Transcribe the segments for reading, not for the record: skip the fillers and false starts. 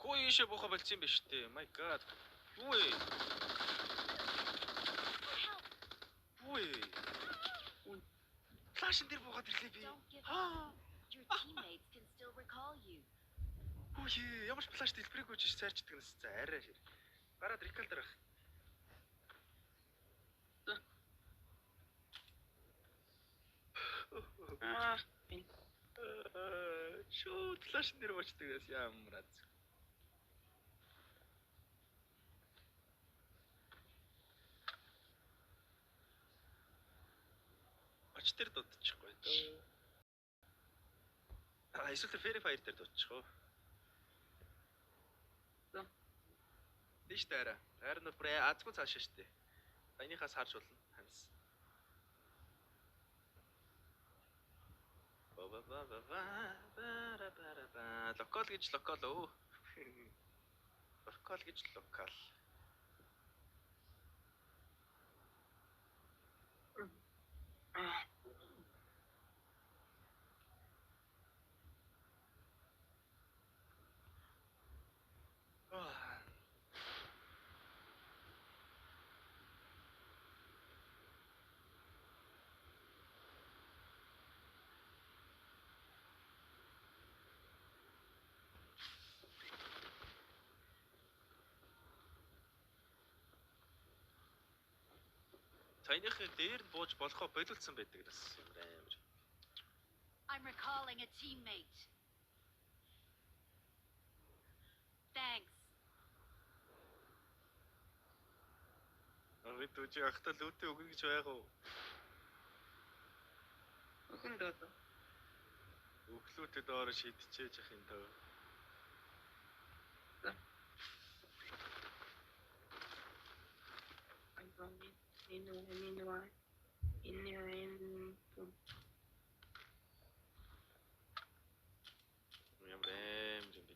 Хөө ийшээ бууха болцсон юм биш үү? My god. Юу вэ? Ой. Флашн дээр буугаад ирлээ би. Your teammates can still recall you. Ой, ямар ч флаш дэлбэрээгүй ч цаарчдаг нэс. За арай шир. Гараад рекал дарах. Шууд флашн дээр уучдаг гэсэн ямар аз. Оч дээр дутчихгүй дөө. Эсвэл Fairy Fire дээр дутчих уу? Диш таараа. Харин бүр азгүй цаашаа штэ. Энийхээс харж болно. Ханс. Локал гэж локал өө. Локал гэж локал. Саяныхын дээр нь бууж болохоо боловцсон байдаг бас амар амар. I'm recalling a teammate. Thanks. Ой түүч ахтал үүтэй өгнө гэж байгаав уу? Өгөн дөө. Өглөөтэй доор шидчихэж ах юм тав. Ямар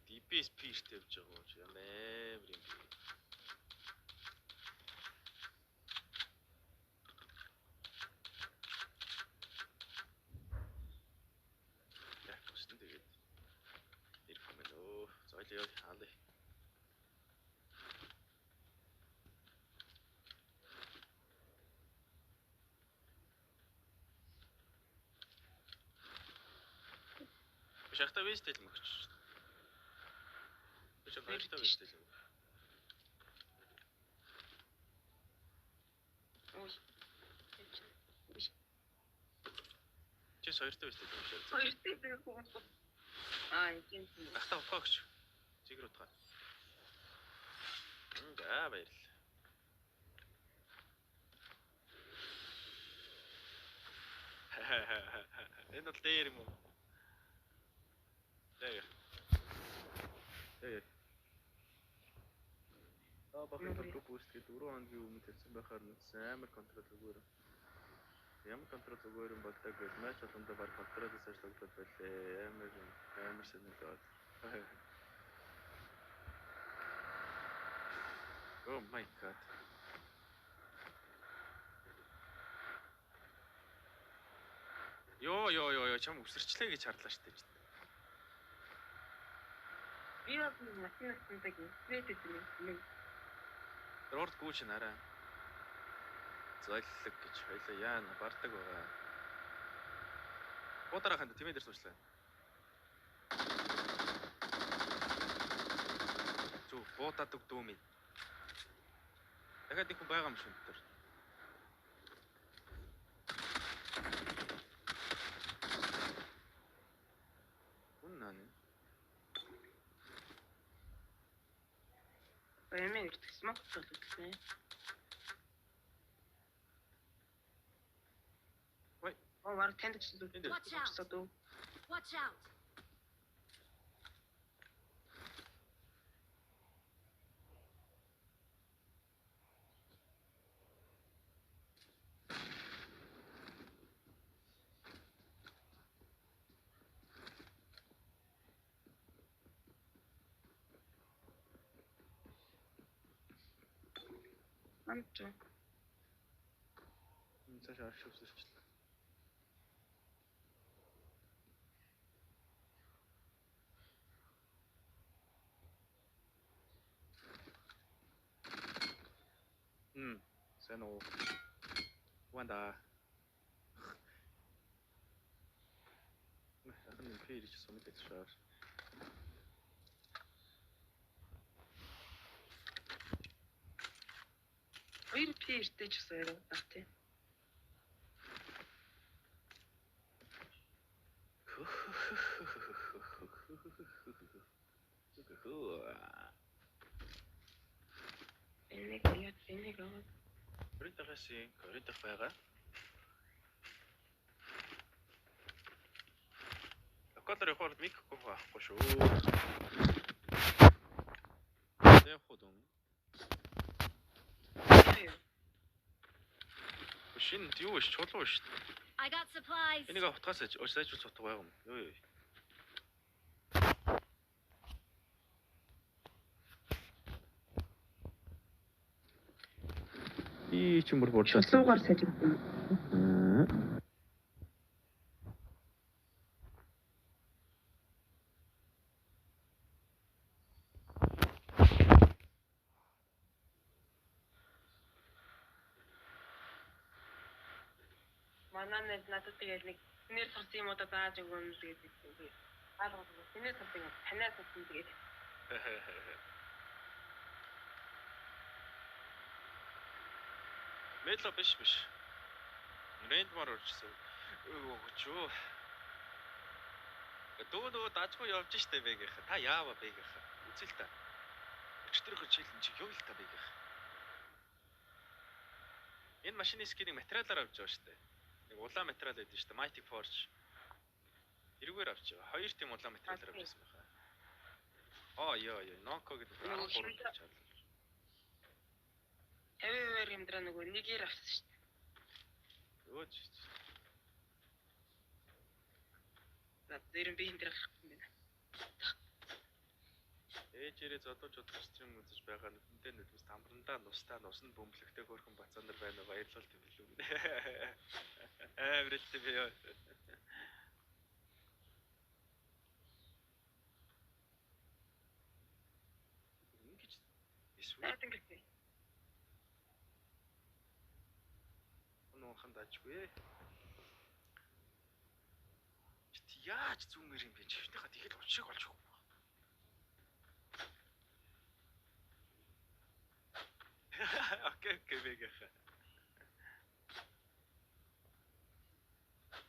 DPS пиш тавьж байгаа юм чи ямар юм. Яг үстэн тэгээд ирэх юм байна өө. Зойлоо хаалаа. Шахта вестэл мөгч. Шахта вестэл. Ой. Чи соёртой вестэл юм шиг. Соёртой байх. Тийм. Ахта фокс. Чигэр утгаа. Баярлалаа. Энэ бол дээр юм уу? Дээр. Бахын толгой бүүст гэдэг 4 хоногийн өмнө тавьсан байхаар нь амар контрол өгөөр. Ямар контрол өгөөр юм бол таг гэж матч болгондоо баг контролоос ажиллагдаад байлээ. Амар шинэгээд. Oh my god. Йоо чам өсөрчлээ гэж харлаа штэ. Би яг математиктэй гинтэд юм. Рорд гүүч нараа. Зойллог гэж хоёлаа яана бардаг байгаа. Буудараханд тэмээ дээр суучлаа. Зүг буудаад өгдөө минь. Дахиад нэг хүн байгаа юм шиг тэр. Үнэн. Баймаа ирдгсэн мөн болчихсон. Ой, вар тэнд ч зүйл. Watch out. Амч. Цааш арш өсөрчлээ. Сайн уу? Ванда. Ахын нэг фэрич сумд гэж. Хоёр пиртэй ч гэсэн яриа баг тий. Энийг яа энийг аваад Коридор байгаа. Локатор явахад микрофон авахгүй шүү. Тэг ходон. Шинэ юу ш чулуу ш. I got supplies. Энийг автгаас сайжруулах утга байгаа юм. Юу. И чимэр борчоо. чулуугаар сажигдсан. Манай надад тэгээд нэг нэр сурсан юм уу да зааж өгөн тэгээд хаалгал нэр сурсан юм танаас сурсан тэгээд Мэло биш. Рэндмар орчихсон. Өөгчөө. Дөө дажгүй явж штэ бэгэх. Та яава бэгэх. Үзэл та. Өчтөрхөр чийлэн чи юу л та бэгэх. Энэ машины скиний материалаар авч байгаа штэ. Нэг улаан материал байдаг штэ. Mighty Forge. Эргээр авч байгаа. Хоёр тийм улаан материалаар авчихсан байна. Яа. Ноко гэдэг 13 чаал. 50% хэмдраа нөгөө нэгээр авсан шүү дээ. Өөч. Зэрэг би хэмдрэх юм байна. Ээжээрээ зодож стрим үзэж байгаа нүдэнтэй нүдмэс тамрандаа нустаа нусны бөмбөлөгтэй хөрхөн бацаа нар байна баярлалт юм билүү. Эврэлтэй би яа. Ингэж эсвэл нуухан дажгүй. Яаж зүүмэр юм бэ? Чивнийхаа тэгэл учрыг олж өгөх. Окей, бэгэхэ.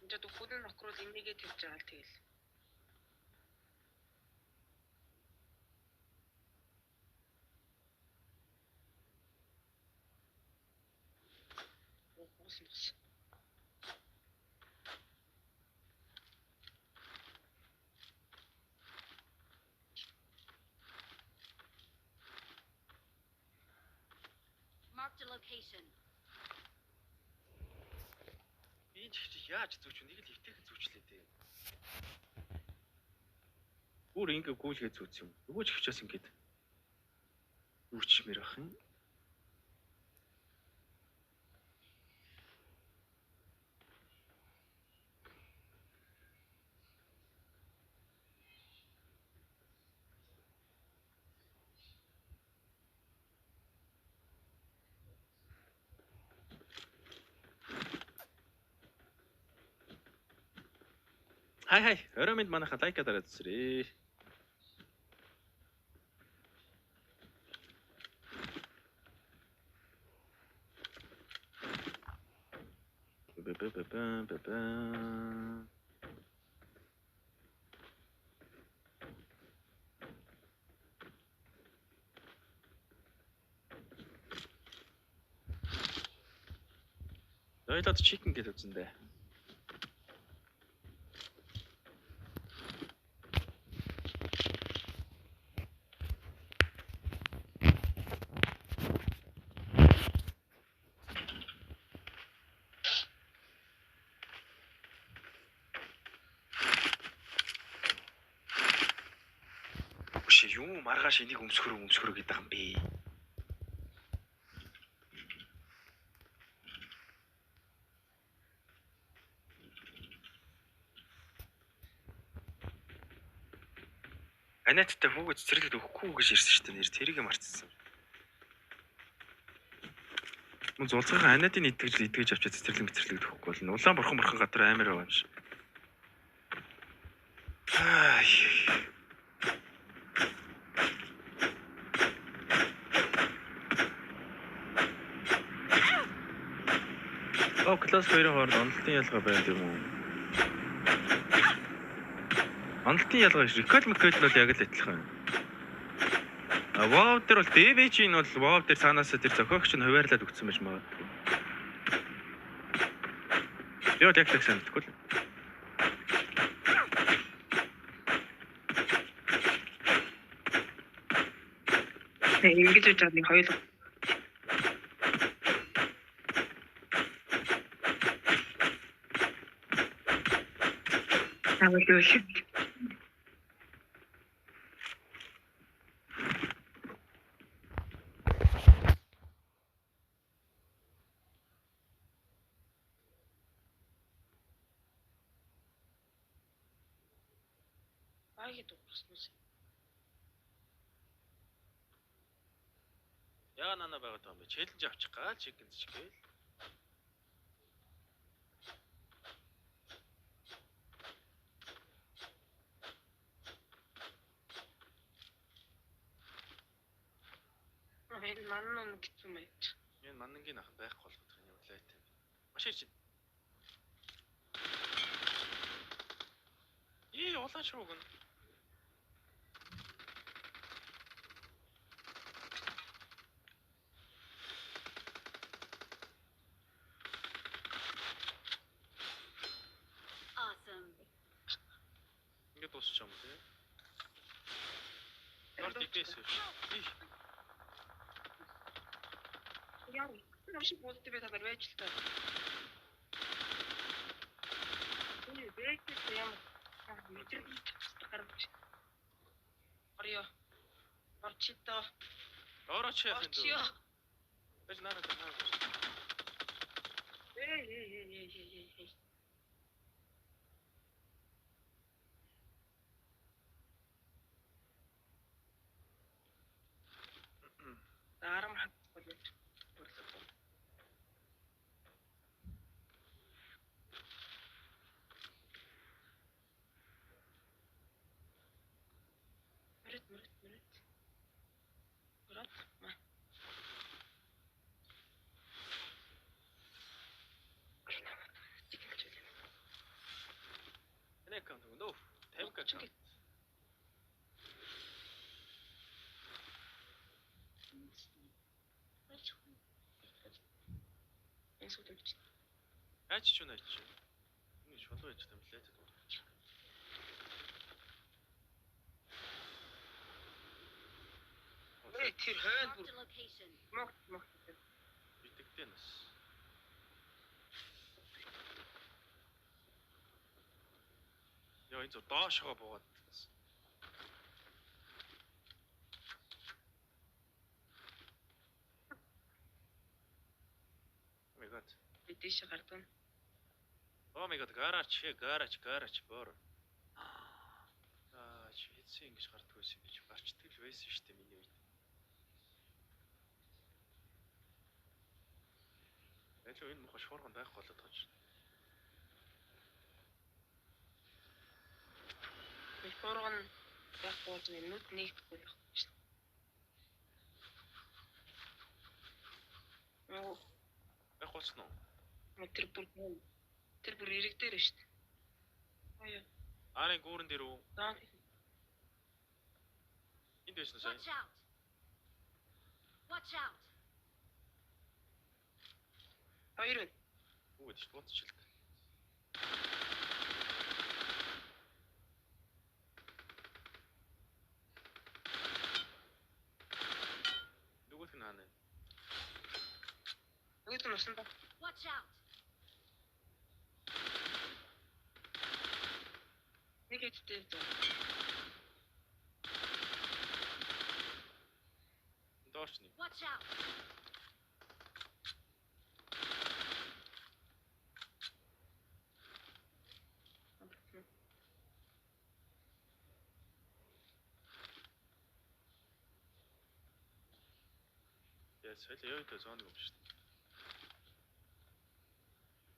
Энд дөхөн нөхрөл энийгээ тавьж байгаа л тэгэл. Бос. Marked a location. Энд чи яаж зүүч нэг л итэх зүүчлээ дээ. Бүр ингэ гүйлгээ зүүц юм. Нөгөө ч хчээс ингэдэг. Үүчмэр ах юм. Хай. Орой минь манайха лайка дараад үзээрэй. Ойлоод чикен гэж үзэн дээ. Юу маргааш энийг өмсгөрөө гэдэг юм бэ? Анеттай хүүгэж цэцэрлэгт өгөхгүй гэж ирсэн шүү дээ. Нэр тэрийг марцсан. Мөн зулцгахаа анадын итгэж авчиж цэцэрлэг гэхгүй бол улаан бурхан гадар амар байгаа юм шиг. Класс 2-ын хооронд онолтын ялгаа байна юм уу? Онолтын ялгаа гэж рекол нь бол яг л адилхан. Вау дээр бол ДВ-ийн бол вау дээр цаанаас тэр зохиогч нь хуваарлаад өгсөн байж магадгүй. Би бол яг л санагдахгүй л. Ингэж үж байгаа нэг хоёул. Аваад шүү. Багид уурснаас. Яа нана байгаад байгаа юм бэ? Челленж авчих гал чиг гэнч гээл. Энэ маннан гэсэн юм яаж. Энэ маннангийн ах байхгүй болгох юм явлаа тийм. Маш их. Улаан ширүүг нь. Awesome. Ингээд дуусч юм тий. Норд дэс. Яа, нэмшиг болтой би тагаар байж л таа. Энэ бэктэй юм. Мэдэр гарч. Орё. Орчито. Орооч яах юм бэ? Орчё. Бэж наараа таа. Эй. Арам хатгүй. Мөрөд. Град. Энэ аккаунт нөө 50 аккаунт. Аач ч үнэ аач. Энэ шулуу яж юм лээ. Тэр хойд Marked бүр a location. мог. Битгтэй нас. Яа энэ доошоо буугаад. Мегат. Бидэш гардсан. Oh my god, гараач бор. Чи ингэж гарддаг байсан юм биш. Гарчдаг л байсан шүү дээ миний үед. Ялуу энэ мохоо шуурган байхгүй болоод байгаа ч. Шуурган байхгүй ч нүд нэгдэхгүй байх шүү. Оо, Яг болсноо. Тэр бүр ирэг дээр шүү дээ. Аяа. Арын гүүрэн дээр үү? Заа. Энд байсан сайн. Watch out. Хоёр. Үгүй ч бодчихлээ. Нүгэл нь хаана? Нүгэл нь усан ба. Watch out. Нэг эцтэй. Доошны. Watch out. Яа, соёл яваад зоон юм шүү дээ.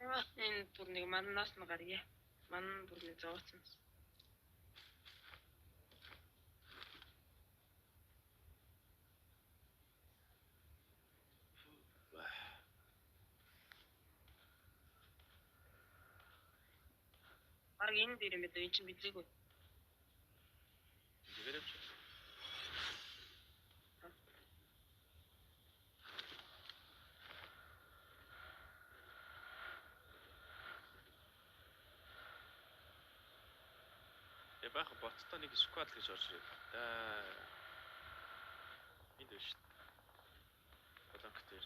Энэ бүр нэг маннаас нь гарья. Манн бүр нэг зооцсон. Бараг энэ дээр юм байна. Энд чинь бидрээгүй. Зүгээр явчих. Баахан боцтой нэг сквад гэж орж ирээд. Энд биш. Болонк дээр.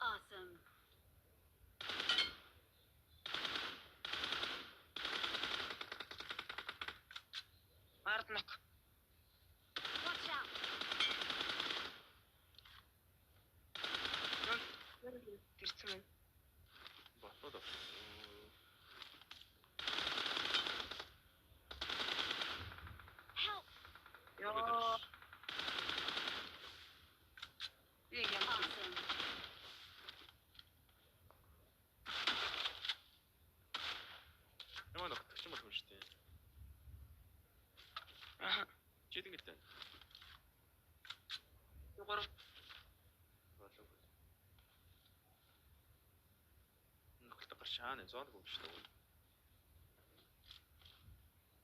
Awesome. Арднак. Watch out. Тэрцэн байна. Ботнод авсан. Help. Яа. Нэг юм. Awesome. Ямар нөхдөж юм бол хүн штэ. Аха. Чи ингэдэй. Гурав. Нөхөлт гаршааны зоог өгч штэ.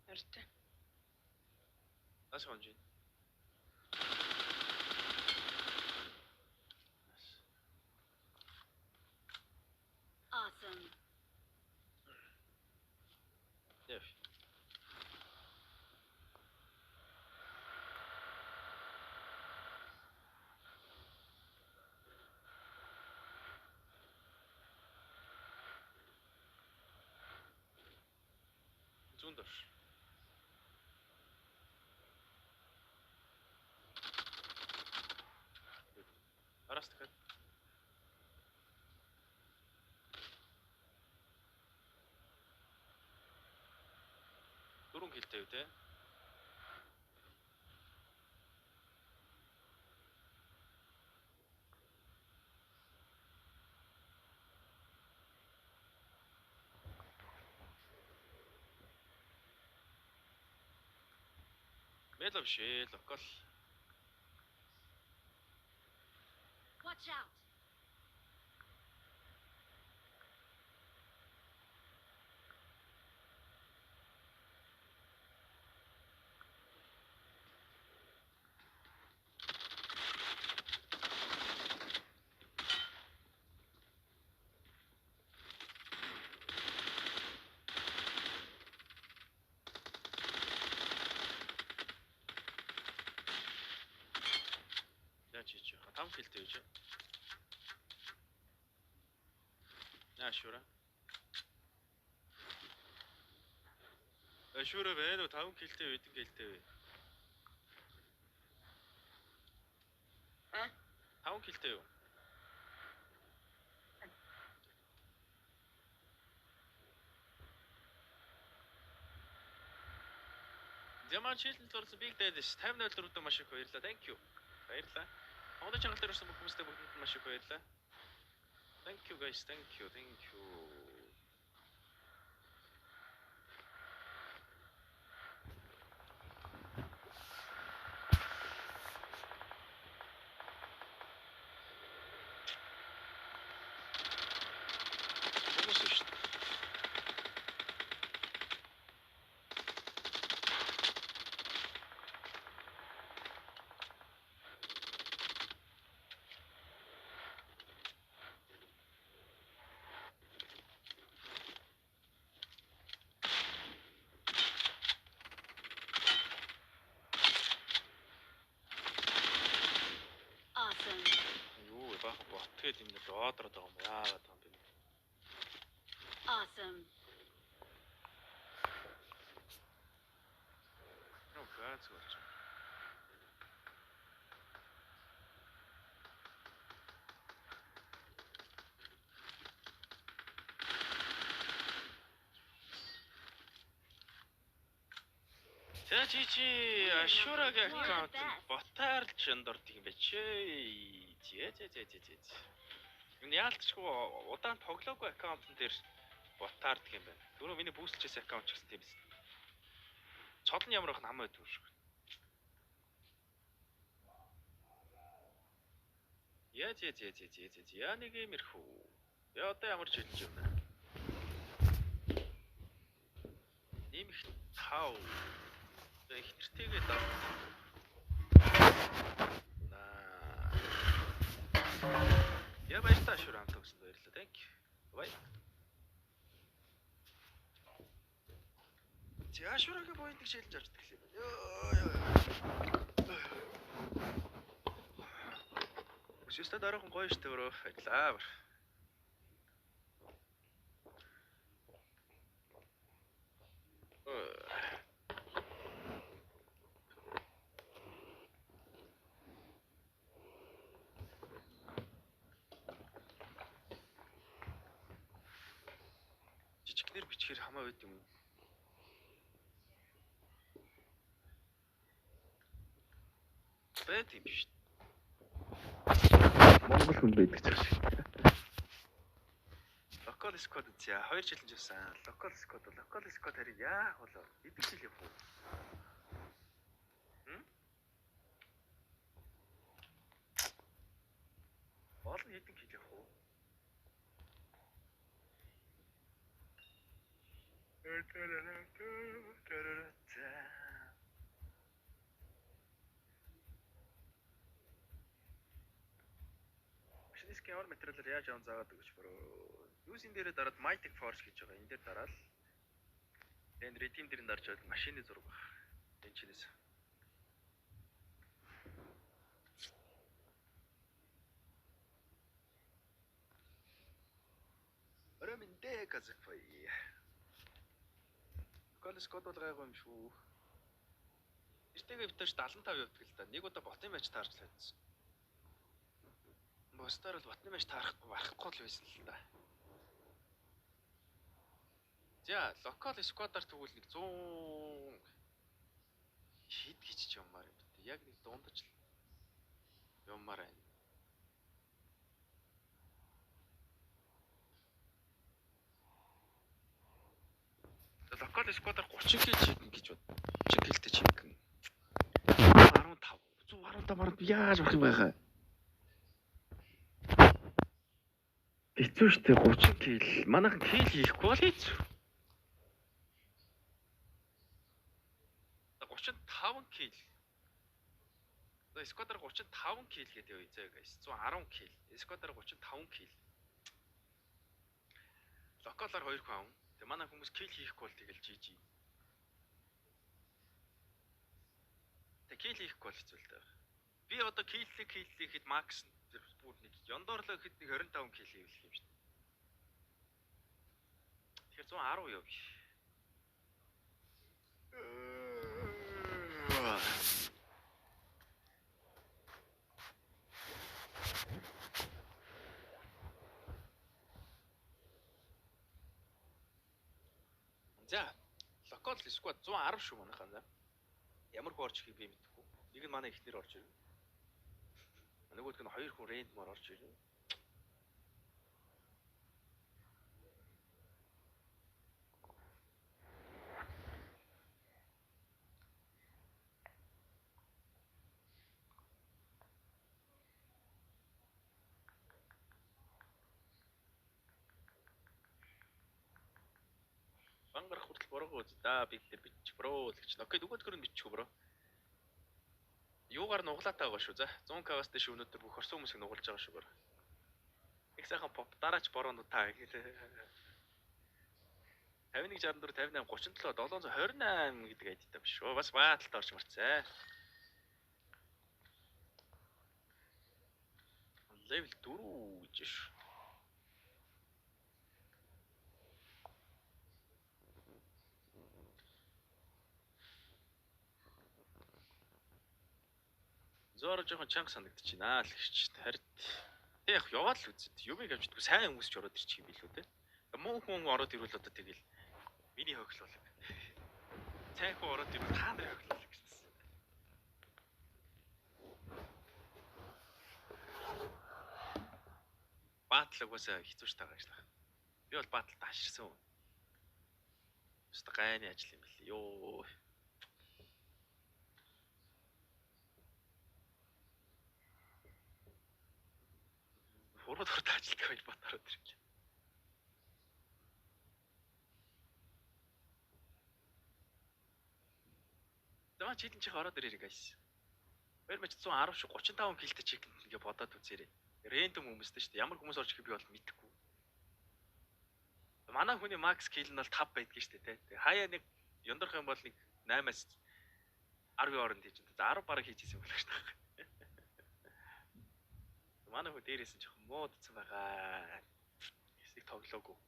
Артай. Ас хонжи. Awesome. Яв. Зундаш. Араас дахиад. Дөрөв хилтэй үү те? Мэлав шээ, локал. Watch out. Чич. Там хилтэй гэж. Яашура. Ашура байна уу? 5 хилтэй байдэн гэлтэй вэ? А? 5 хилтэй юу? Ямар чийлэн төрсөн биг дайдс 50-04-д маш их баярлалаа. Thank you. Баярлалаа. Оноо чангалт өрсөн хүмүүстээ бүгдэнд маш их баярлалаа. Thank you guys. Thank you. Thank you. Хүмүүс шүү дээ. Awesome. Юу вэ? Баахан ботгээд ингэ доодроод байгаа юм яагаад юм бэ? Awesome. Юу гац болж. За чи ашурагийн аккаунт ботаарлж өндөрдөг юм байж. Зээ. Энэ яалтчгүй удаан тоглоогүй аккаунтн дээр ботаардаг юм байна. Түрүү миний бүүсчээс аккаунт ч гэсэн тийм биз. Цол нь ямар их намайг байдгүй шүү. Яа нэг юмэрхүү. Яа одоо ямар жилж юм бэ? Нэмэх тав. Их нэртэйгээ даа. Я баярлалаа шүр хамт өгсөнд баярлалаа. Thank you. Бай. За шүрэгээ боёнд хичээлж авч тэглээ. Өсөстө дараахан гоё штэ өөрөө ажиллаа. Жижигнэр бичгээр хамаа байд юм уу? Байд юм биш. Монгол хүн байдаг ч шиг. Local squad зя 2 жил жисэн. Local squad харин яах болоо? Эдгээр жил явах уу? Олон хэдэн жил явах уу? Машиниск ямар материалаар яаж аван заагаад өгч бөрөө. Юусын дээрээ дараад Mighty Force гэж байгаа. Энэ дээр дараад энэ redeem дээрээ дарж аваад машины зураг баг. Энэ чинээс. Өрөмөндөө казахвай. Колос код бол гайгүй юм шүү. Эртэйгээ битэж 75 явдаг л да. Нэг удаа ботын байж таарч лайдсан. Бостоор бол ботны байж таарахгүй байхгүй л байсан л да. За, локал сквадаар тэгвэл нэг 100 шид гэж юмар юм бэ. Яг нэг дундаж юмар байна. Локал сквадаар 30 кг чигэн гэж бод. 30 кг-тэй чигэн. 115 яаж авах юм байхаа? Хэцүү штэ 30 кг. Манайхан кг хийхгүй бол хэцүү. 35 кг. Сквадар 35 кг гэдэг үе зөө guys. 110 кг. Сквадар 35 кг. Локалаар 2 хүн. Тэг манай хүмүүс кг хийхгүй бол тэгэл GG. Тэг кг хийхгүй бол хэцүү л дээ. Би одоо кг макс бүр нэг ёндоорлоо хэд нэг 25 кг хийвлэх юм шүү дээ. Тэгэхээр 110 яв. За, локал сквад 110 шүү манайхаа за. Ямар хөө орж ихийг би мэдэхгүй. Нэг нь манай ихнэр орж ирв. Нөгөөдг нь 2 хүн рейндмаар орж ирв. Бангарах хүртэл бороо үз да би тэр бич бро л гэж. Окей нөгөөдгөр нь бичих бро. Юугаар нуглаатай байгаа шүү за. 100 кг-аас дэш өнөөдөр бүх орсон хүмүүсийг нугалж байгаа шүү бро. Их сайхан поп дараач бороонууд та гэх. 51 64 58 37 728 гэдэг айдтай биш шүү. Бас бааталт орж марцаа. Level 4 гэж шүү. Зөөр жоохон чанга санагдчихнаа л гэж хард. Тэг яг яваад л үзээд юмыг авчдаггүй сайн хүмүүс ч ороод ирчих юм билүү те. Муу хүн ороод ирвэл одоо тэгэл миний хохил болов. цайхан ороод ирвэл та нарыг хөглөх гэсэн. Баатлаг уусаа хэцүүш тагаа ажиллах. Би бол бааталд аширсан. Өстө гайны ажил юм бэл. Йоо. Хурд ажилтгаа байж батараад ирлээ. Даа чилэн чих ороод ирээ guys. Бэр мэд 110 шиг 35 килтэй чиг ингээ бодоод үзээрэй. Рэндом хүмүүстэй шүү дээ. Ямар хүмүүс орж ирэх би бол мэдэхгүй. Манай хүний макс кил нь бол 5 байдгийг шүү дээ, тэ. Хаяа нэг ёндорх юм бол нэг 8-аас 10 хооронд хийж байна. 10 бараг хийжсэн юм байна шүү дээ. Манай хүү дээрээс нь жоохон муудсан байгаа. Эсийг тоглоогүй.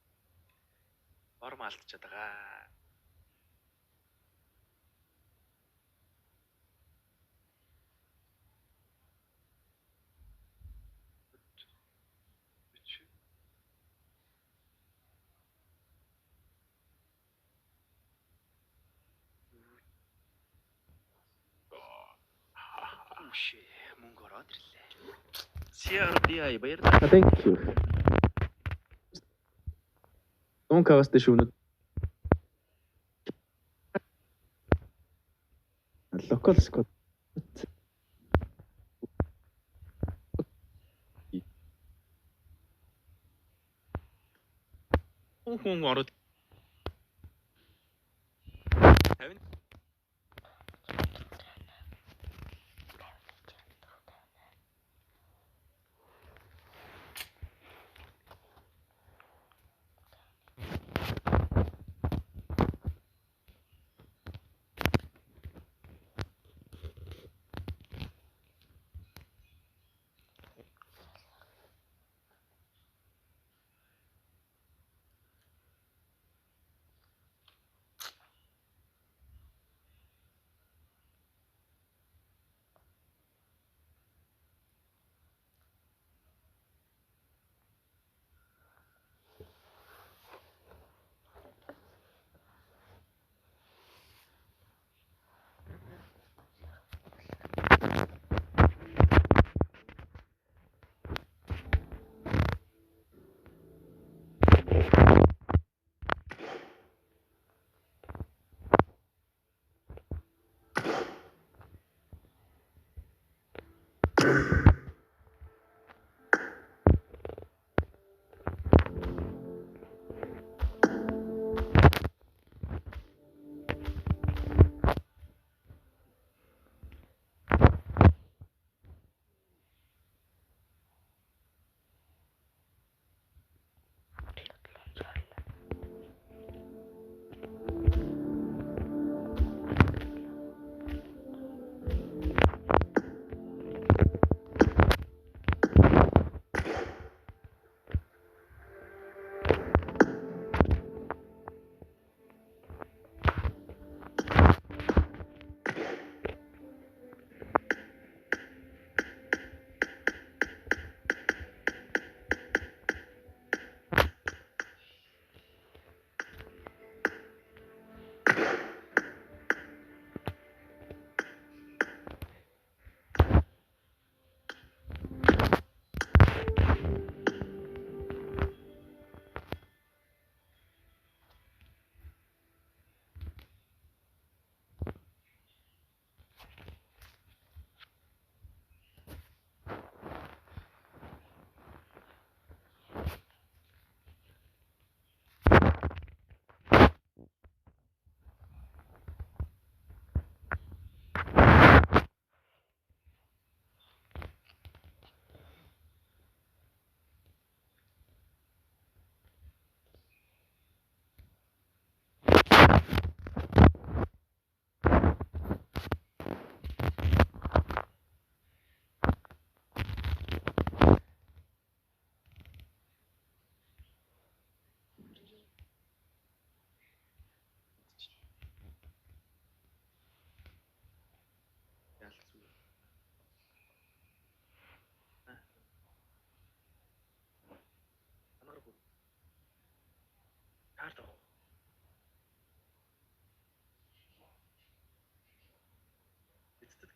Орм алдчихад байгаа. Шээ мөнгө ороод ирлээ. CRDI баярлалаа. Thank you. Онкавас дэшүүнүүд. Local Scott. Хүн ороод. Тавин.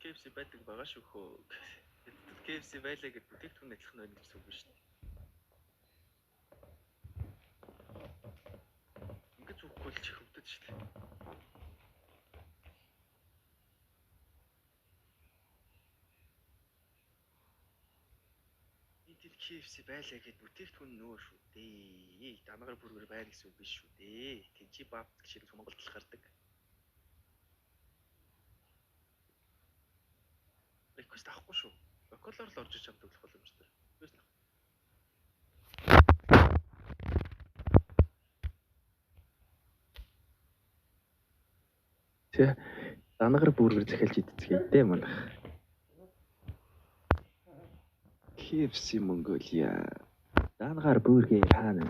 KFC байдаг байгаа шүү хөө. Хятадд KFC байлаа гэдэг бүтээгдэхүүн адилхан байна гэсэн үг шүү дээ. Ингээд зүггүй л чихвдэд шүү дээ. Энд KFC байлаа гэдэг бүтээгдэхүүн нөө шүү дээ. Дангаар бүргэр байна гэсэн үг биш шүү дээ. Тэнци баб гэж Монголд л гардаг. Request авахгүй шүү. Локалоор л орж иж амдаг боломжтой. Request авах. Тэ дангаар бүргэр захиалж идцгээдээ манайх. KFC Mongolia. Дангаар бүргээр хаана?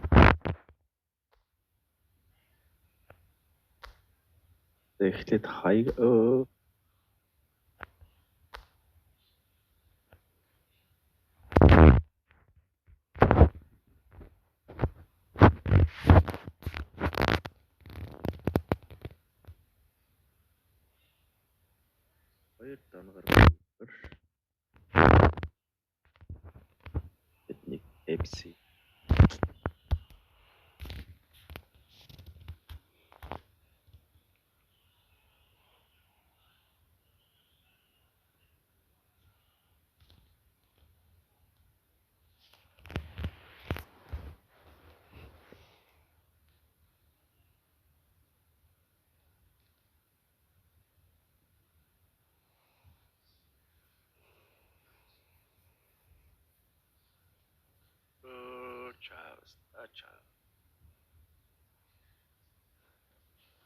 Эхлээд хаяг хоёр дангаар бүргэр. Эдник Pepsi.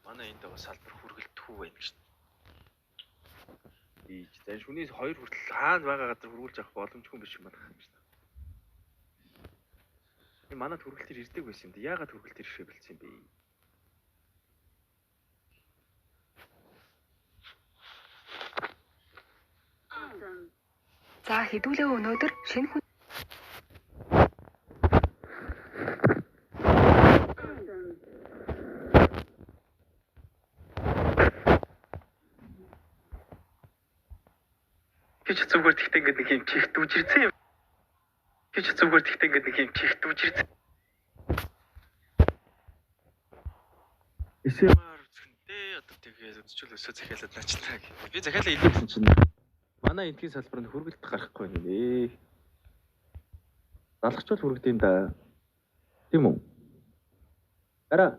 Манай энд байгаа салбар хүргэлтгүй байна гэж. Ийж за шүнээс 2 хүртэл хаана байгаа газар хүргүүлж авах боломжгүй биш юм байна гэж. Манайд хүргэлтээр ирдэг байсан юм да. Яагаад хүргэлтээр ирэх бэлдсэн юм бэ? За хэдүүлээ өнөөдөр шинэ хүн Гэж зүгээр тэгтээ ингээд нэг юм чихт үжирсэн юм. Гэж зүгээр тэгтээ ингээд нэг юм чихт үжирсэн. Эсэмэр згэнтэй одоо тэгээд өсчөл өсөө захиалаад наачнаа гэх. Би захиалаа илүү гэсэн чинь манай эндхийн салбарт хүргэлт гарахгүй байна лээ. Залгачвал хүргэдэм да. Тийм үү? Ара.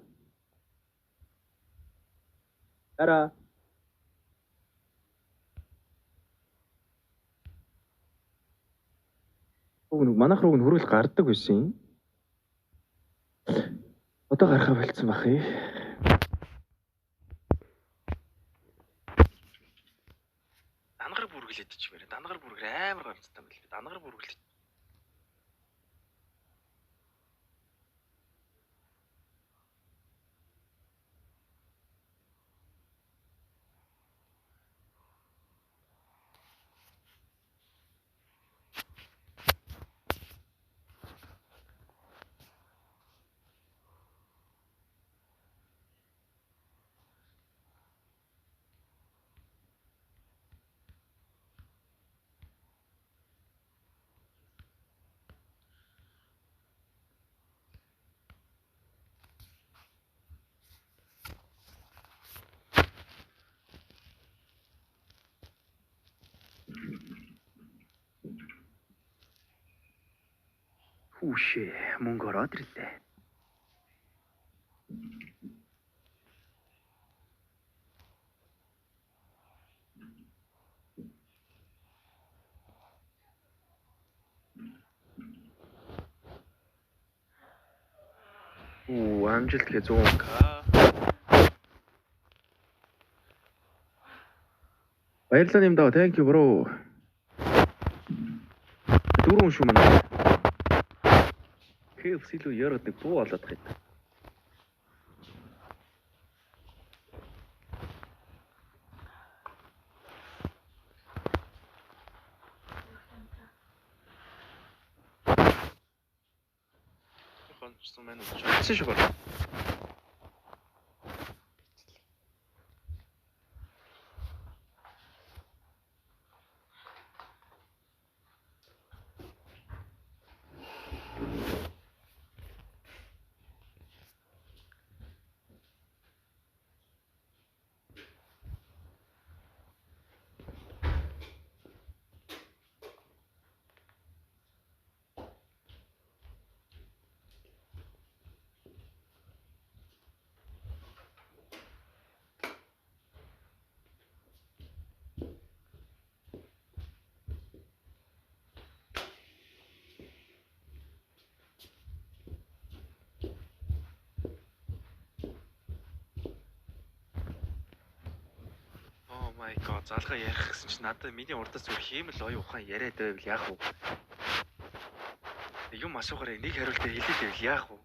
Манайх руу хүргэл гардаг байсан юм. Одоо гарахаа болцсон бах ээ. Дангаар бүргэлээд ч мэрэ. Дангаар бүргэр амар гомцтой байл. Дангаар бүргэлээд. Хүүшээ мөнгө ороод ирлээ. Амжилт гэ 100k. Баярлалаа юм даа. Thank you bro. Дөрөв шүү манай. KFC лөө яраад нэг буу болоод байгаа юм. Хонцсон маань үгүй шүү байна. my god, залгаа ярих гэсэн чинь надад миний урдаас зүгээр хиймэл оюу ухаан яриад байвал яах вэ? Юм асуухаараа нэг хариултаа хэлээд байвал яах вэ?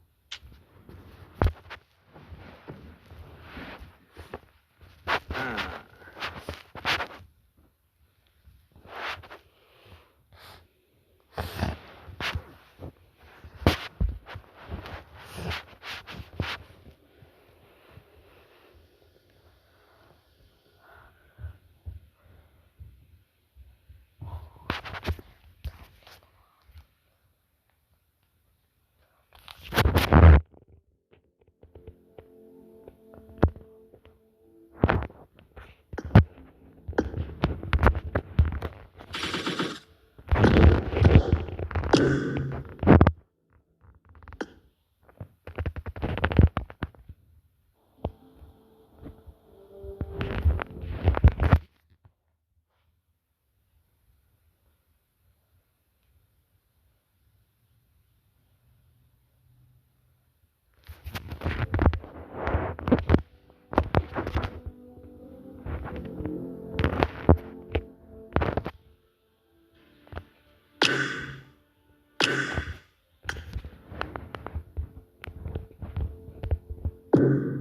you